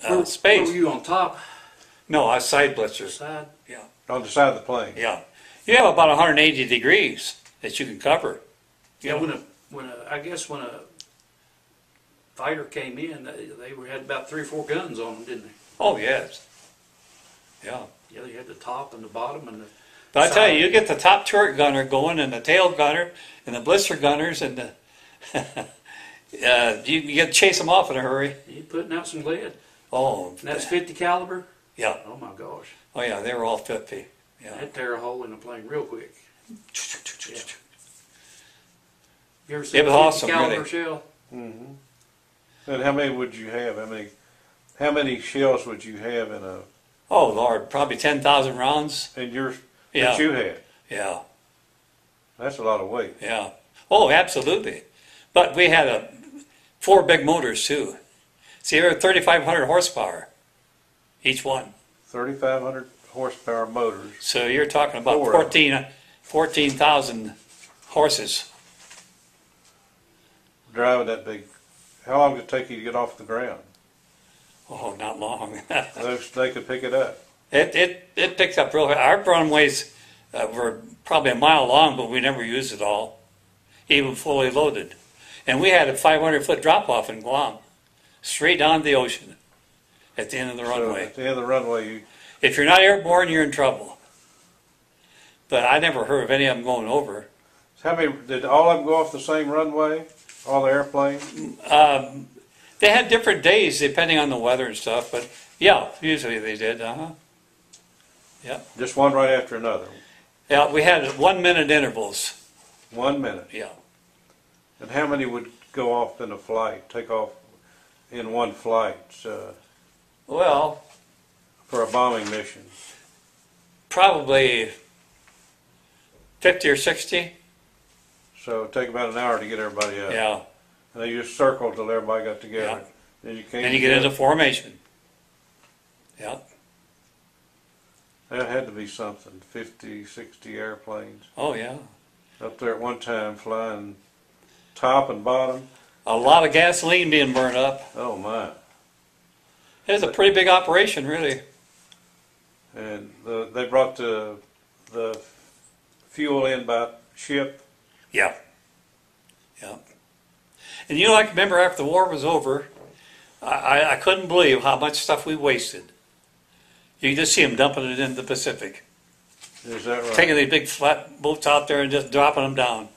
space. Where were you on top? No, I was side blitzers. Side? Yeah. On the side of the plane. Yeah. You have about 180 degrees that you can cover. Yeah, I guess when a fighter came in, they had about 3 or 4 guns on them, didn't they? Oh, yes. Yeah. Yeah, they had the top and the bottom and the. But I tell you, you get the top turret gunner going, and the tail gunner, and the blitzer gunners, and the you get to chase them off in a hurry. You're putting out some lead. Oh, And that's 50 caliber? yeah. Oh my gosh. Oh, yeah, they were all 50. Yeah. That'd tear a hole in the plane real quick. Yeah. You ever seen It was a 50 awesome, caliber really. shell? Mm-hmm. And how many would you have? How many shells would you have in a? Oh, Lord, probably 10,000 rounds. In your Yeah. that you had? Yeah. That's a lot of weight. Yeah. Oh, absolutely. But we had 4 big motors, too. See, they were 3,500 horsepower, each one. 3,500 horsepower motors. So you're talking about 4 of them. 14,000 horses. Driving that big. How long did it take you to get off the ground? Oh, not long. They could pick it up. It picked up real high. Our runways were probably a mile long, but we never used it all, even fully loaded. And we had a 500-foot drop-off in Guam, straight down to the ocean at the end of the runway. So at the end of the runway, If you're not airborne, you're in trouble. But I never heard of any of them going over. how many did all of them go off the same runway? All the airplanes? They had different days depending on the weather and stuff, but yeah, usually they did. Yeah. Just one right after another. Yeah, we had 1-minute intervals. 1 minute. Yeah. And how many would go off in a flight? Take off in one flight Well, for a bombing mission? probably 50 or 60. So it'd take about an hour to get everybody up. Yeah. And they just circled till everybody got together. Yeah. Then you came And you get into formation. Yeah. That had to be something. 50, 60 airplanes Oh, yeah. up there at one time flying top and bottom. A lot of gasoline being burned up. Oh my. It was a pretty big operation, really. And they brought the fuel in by ship. Yeah. Yeah. And you know, I can remember after the war was over, I couldn't believe how much stuff we wasted. You can just see them dumping it into the Pacific. Is that right? Taking these big flat boats out there and just dropping them down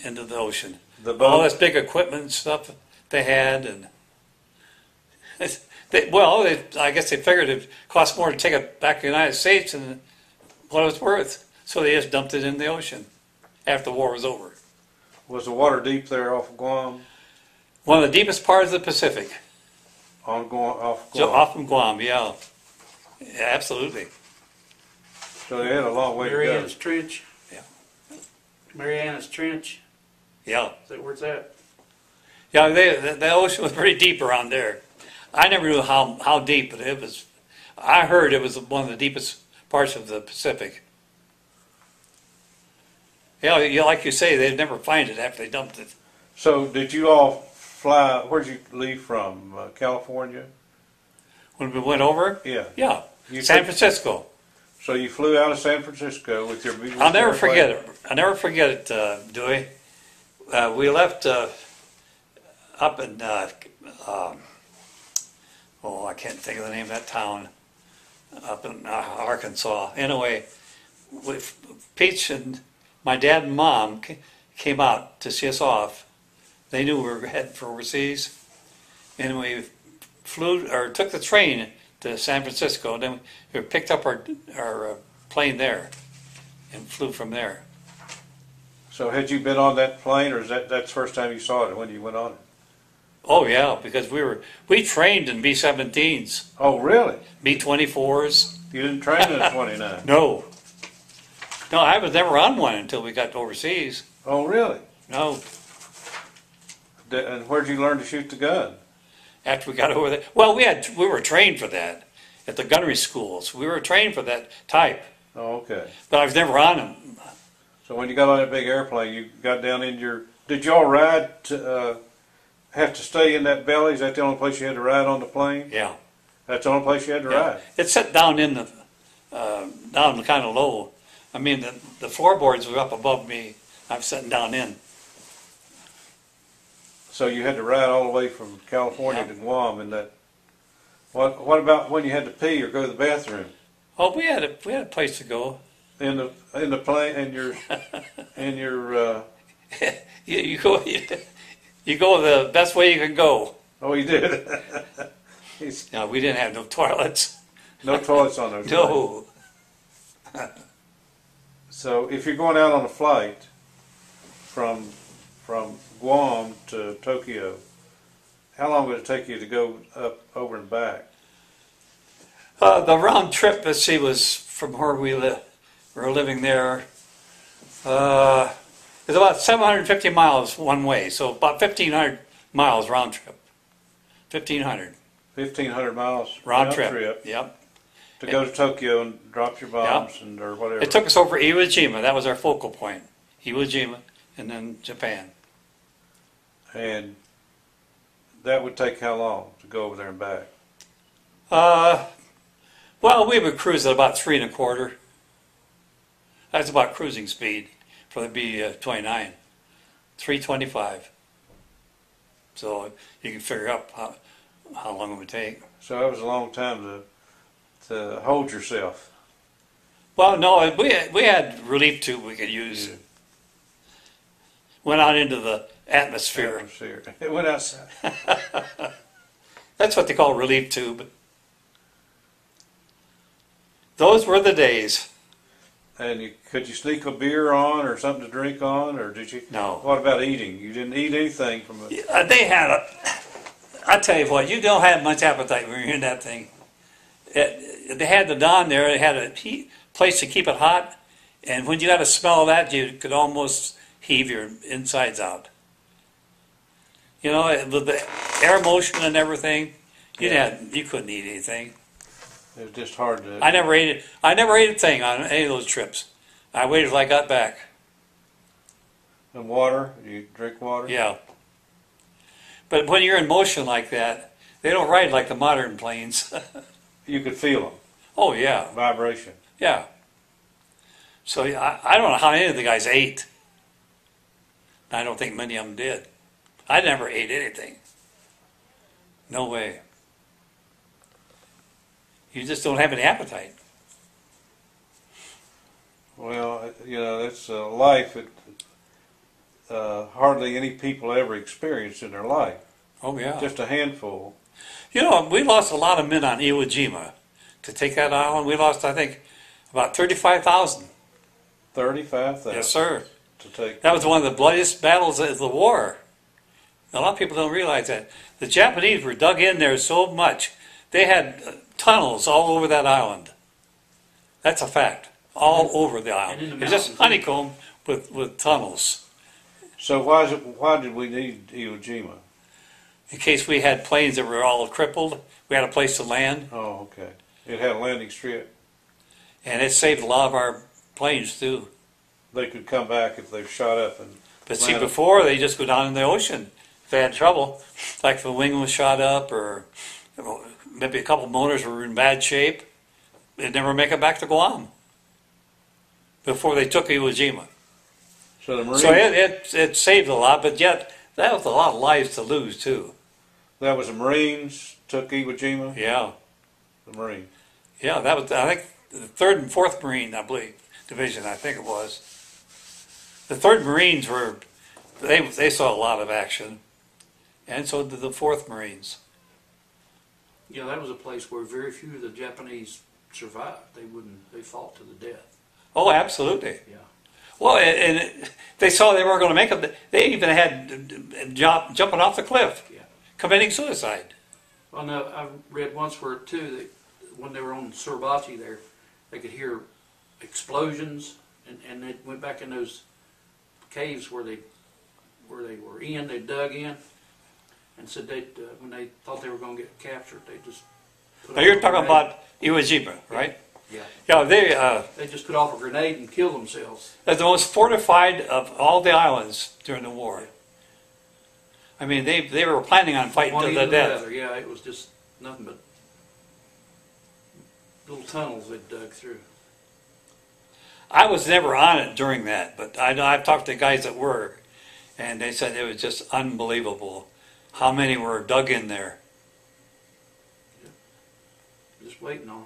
into the ocean. The All boat, this big equipment and stuff they had, and I guess they figured it cost more to take it back to the United States than what it was worth. So they just dumped it in the ocean after the war was over. was the water deep there off Guam? One of the deepest parts of the Pacific. Off Guam. Off from Guam, yeah. Yeah, absolutely. So they had a long way to go. Mariana's Trench? Yeah. Mariana's Trench? Yeah. Is that where it's at? Yeah, the ocean was pretty deep around there. I never knew how deep, but it was. I heard it was one of the deepest parts of the Pacific. Yeah, like you say, they'd never find it after they dumped it. So did you all fly, where'd you leave from? California? When we went over? Yeah. Yeah, You San took- Francisco. So you flew out of San Francisco with your beautiful I'll never airplane? forget it. I'll never forget it, Dewey. We left up in, I can't think of the name of that town, up in Arkansas. Anyway, Peach and my dad and mom came out to see us off. They knew we were heading for overseas, and we took the train to San Francisco. And then we picked up our plane there and flew from there. So had you been on that plane, or is that's the first time you saw it when you went on it? Oh yeah, because we trained in B-17s, Oh, really? B-24s. You didn't train in a 29? No, I was never on one until we got overseas. Oh, really? No, And where'd you learn to shoot the gun? after we got over there. Well, we were trained for that at the gunnery schools. We were trained for that type, Oh, okay. but I was never on them. So when you got on that big airplane, you got down in your... Did y'all ride have to stay in that belly? Is that the only place you had to ride on the plane? Yeah, That's the only place you had to Yeah. ride. It's set down in the, down kind of low. I mean, the floorboards were up above me. I'm sitting down in. So you had to ride all the way from California Yeah. to Guam, and that. What about when you had to pee or go to the bathroom? Oh, we had a place to go. In the plane, in your. You go you go the best way you can go. Oh, you did. No, we didn't have no toilets. No toilets on those. No. Planes. So if you're going out on a flight from Guam to Tokyo, how long would it take you to go up over and back? The round trip, let's see, was from where we were living there. It's about 750 miles one way, so about 1,500 miles round trip. 1,500 1,500 miles round trip. Yep. to go to Tokyo and drop your bombs and or whatever. It took us over Iwo Jima. That was our focal point. Iwo Jima, and then Japan. And that would take how long to go over there and back? Well, we would cruise at about 3.25. That's about cruising speed for the B-29. 325. So you can figure up how long it would take. So that was a long time to hold yourself. Well, no, we had relief tube we could use. Yeah. Went out into the atmosphere. It went outside. That's what they call relief tube. Those were the days. And could you sneak a beer on or something to drink on, or did you? No. What about eating? You didn't eat anything from it. They had I tell you what, you don't have much appetite when you're in that thing. They had the Don there. They had a place to keep it hot, and when you got a smell of that, you could almost heave your insides out. You know, with the air motion and everything, you couldn't eat anything. It was just hard to. I never ate it. I never ate a thing on any of those trips. I waited till I got back. And water? You drink water? Yeah. But when you're in motion like that, they don't ride like the modern planes. You could feel them. Oh yeah, Vibration. yeah. So I don't know how any of the guys ate. I don't think many of them did. I never ate anything. No way. You just don't have any appetite. Well, you know, that's a life that hardly any people ever experienced in their life. Oh yeah. Just a handful. You know, we lost a lot of men on Iwo Jima to take that island. We lost, I think, about 35,000. 35,000. Yes, sir. To take. That was one of the bloodiest battles of the war. A lot of people don't realize that. The Japanese were dug in there so much. They had tunnels all over that island. That's a fact. All over the island. And in the It's just mountains, honeycomb with tunnels. So why did we need Iwo Jima? In case we had planes that were all crippled, we had a place to land. Oh, okay. It had a landing strip. And it saved a lot of our planes too. They could come back if they shot up and. But see, landed. before they just go down in the ocean if they had trouble. Like if the wing was shot up or maybe a couple motors were in bad shape, they'd never make it back to Guam before they took Iwo Jima. So the Marines. So it saved a lot, but yet that was a lot of lives to lose too. That was the Marines took Iwo Jima. Yeah, The Marines. yeah, that was, I think, the 3rd and 4th Marine, I believe, division, I think it was. The 3rd Marines they saw a lot of action, and so did the 4th Marines. Yeah, that was a place where very few of the Japanese survived. They fought to the death. Oh, absolutely. Yeah. Well, and they saw they weren't going to make it. They even had jumping off the cliff, Yeah. committing suicide. Well, no, I read once where too that when they were on Suribachi there, they could hear explosions, and they went back in those caves where they were in. They dug in, and said when they thought they were going to get captured, they just. Now you're talking about Iwo Jima, right? Yeah. Yeah, They just put off a grenade and killed themselves. they're the most fortified of all the islands during the war. I mean, they were planning on fighting One to end the or death. other. Yeah, it was just nothing but little tunnels they dug through. I was never on it during that, but I know I've talked to guys that were, and they said it was just unbelievable how many were dug in there. Just waiting on.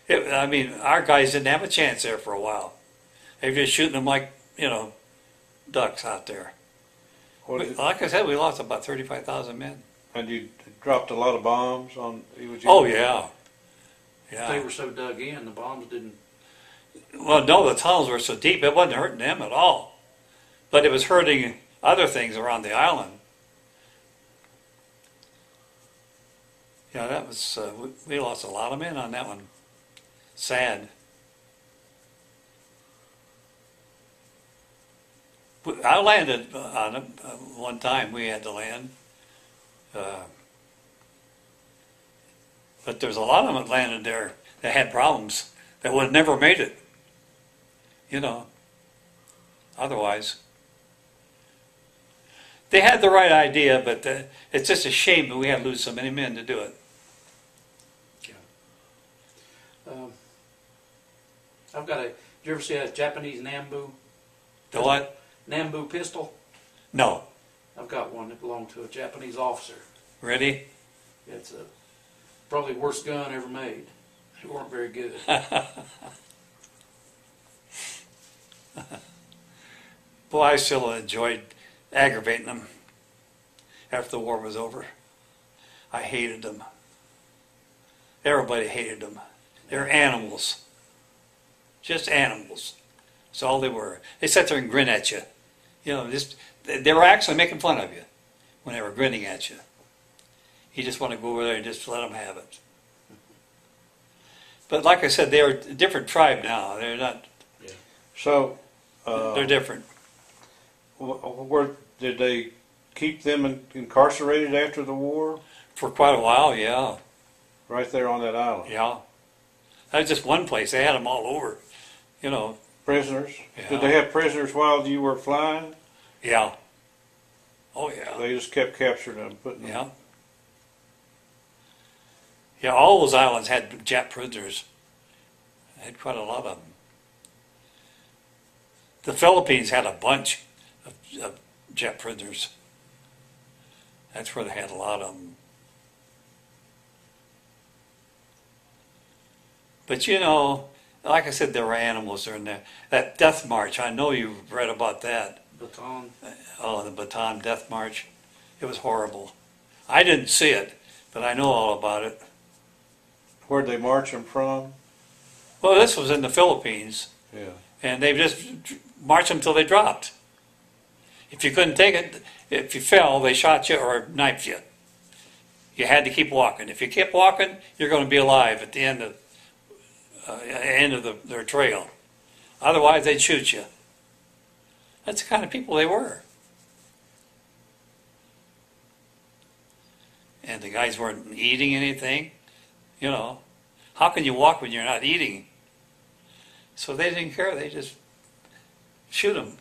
I mean, our guys didn't have a chance there for a while. They were just shooting them like, ducks out there. Like I said, we lost about 35,000 men. And you dropped a lot of bombs on Iwo Jima? Oh, yeah. They Yeah. were so dug in, the bombs didn't. Well, no, the tunnels were so deep, it wasn't hurting them at all. But it was hurting other things around the island. Yeah, that was, we lost a lot of men on that one. Sad. I landed on it one time. We had to land. But there's a lot of them that landed there that had problems that would have never made it. Otherwise. They had the right idea, but it's just a shame that we had to lose so many men to do it. I've got a. Did you ever see a Japanese Nambu? The what? Nambu pistol. No. I've got one that belonged to a Japanese officer. Ready? It's probably the worst gun ever made. It weren't very good. Boy, I still enjoyed aggravating them after the war was over. I hated them. Everybody hated them. They're animals. Just animals. That's all they were. They sat there and grin at you. They were actually making fun of you when they were grinning at you. You just want to go over there and just let them have it. But like I said, they're a different tribe now. They're not. Yeah. So, They're different. Where did they keep them incarcerated after the war? For quite a while, yeah. Right there on that island. Yeah. That was just one place. They had them all over. Prisoners? Yeah. Did they have prisoners while you were flying? Yeah. Oh, yeah. They just kept capturing them, putting them. Yeah. Yeah, all those islands had Jap prisoners. They had quite a lot of them. The Philippines had a bunch of Jap prisoners. That's where they had a lot of them. But like I said, there were animals there in there. That death march, I know you've read about that. Baton. Oh, the Bataan Death March. It was horrible. I didn't see it, but I know all about it. Where'd they march them from? Well, this was in the Philippines, Yeah. and they just marched them until they dropped. If you couldn't take it, if you fell, they shot you or knifed you. You had to keep walking. If you kept walking, you're going to be alive at the end of their trail. Otherwise, they'd shoot you. That's the kind of people they were. And the guys weren't eating anything. How can you walk when you're not eating? So they didn't care. They just shoot them.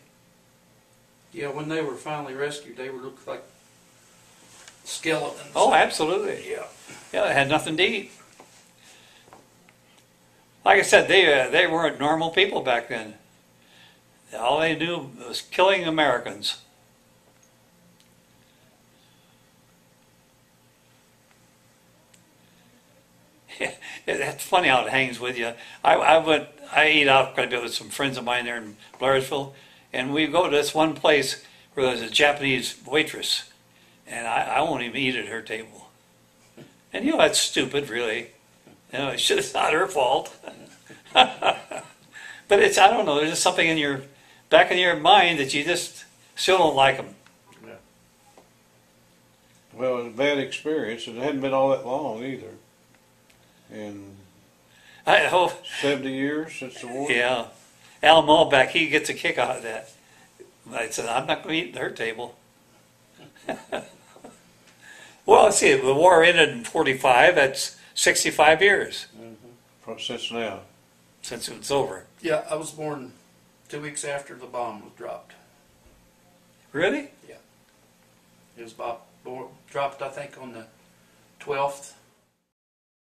Yeah, when they were finally rescued, they looked like skeletons. Oh, absolutely. Yeah. Yeah, they had nothing to eat. Like I said, they weren't normal people back then. All they knew was killing Americans. It's funny how it hangs with you. I eat out quite a bit with some friends of mine there in Blairsville, and we go to this one place where there's a Japanese waitress, and I won't even eat at her table. And that's stupid, really. It's not her fault. But I don't know, there's just something in your back in your mind that you just still don't like them. Yeah. Well, it was a bad experience. It hadn't been all that long either. In 70 years since the war? Yeah. Al Malbeck, he gets a kick out of that. I said, I'm not going to eat at her table. Well, let's see, the war ended in 45. That's 65 years Since now. since it was over. Yeah, I was born 2 weeks after the bomb was dropped. Really? It was dropped, I think, on the 12th